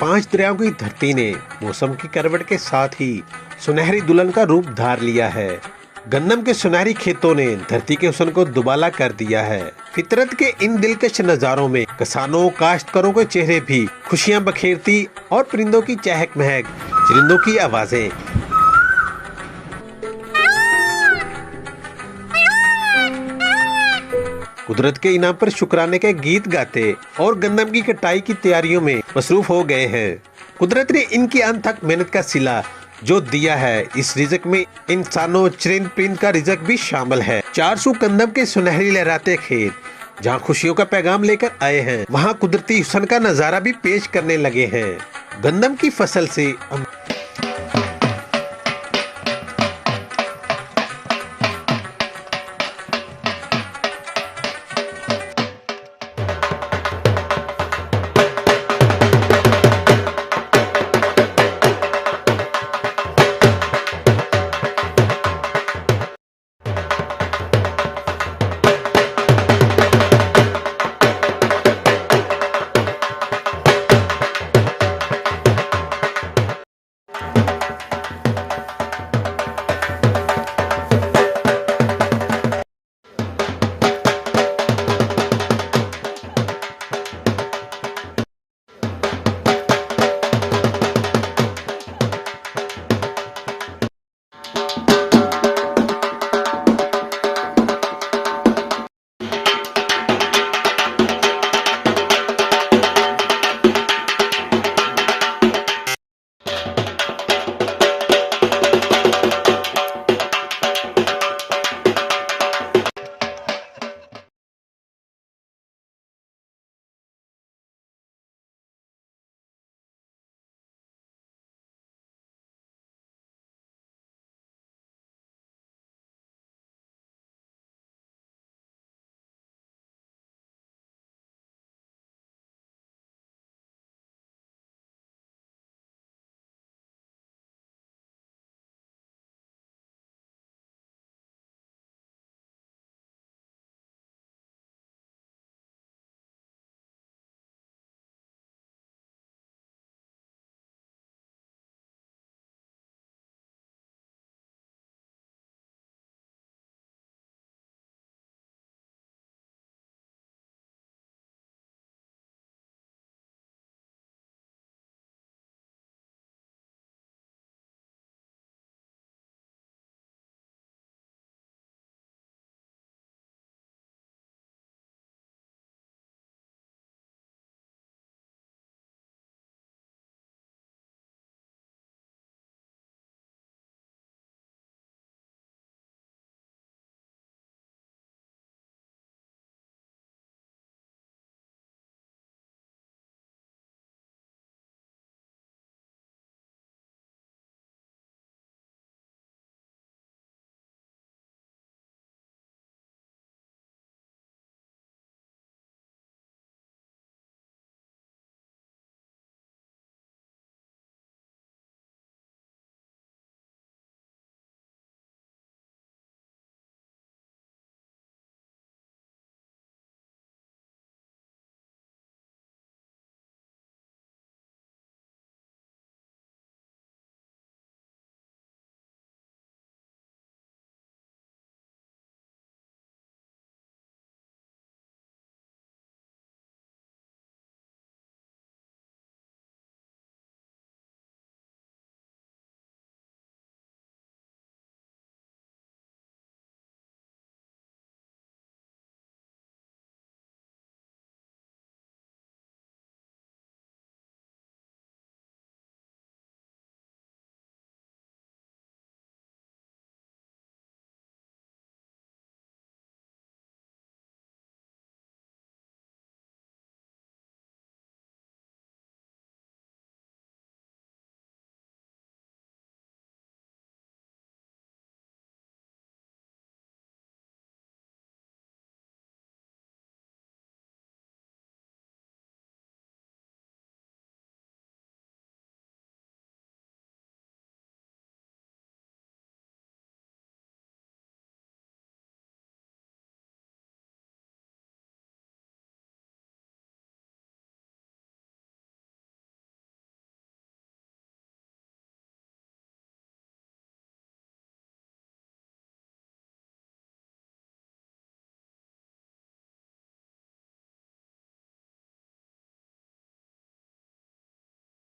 5 दरियाओं की धरती ने मौसम की करवट के साथ ही सुनहरी दुल्हन का रूप धार लिया है। गंदम के सुनहरी खेतों ने धरती के हुस्न को दुबाला कर दिया है। फितरत के इन दिलकश नज़ारों में किसानों काश्तकारों के चेहरे भी खुशियां बखेरती और परिंदों की चहक महक, चरिंदों की आवाजें कुदरत के इनाम पर शुक्राने के गीत गाते और गंदम की कटाई की तैयारियों में मसरूफ हो गए हैं। कुदरत ने इनकी अनथक मेहनत का सिला जो दिया है, इस रिज़्क में इंसानों चरिंद परिंद का रिज़्क भी शामिल है। 400 गंदम के सुनहरी लहराते खेत जहाँ खुशियों का पैगाम लेकर आए हैं, वहाँ कुदरती हुस्न का नज़ारा भी पेश करने लगे हैं। गंदम की फसल से हम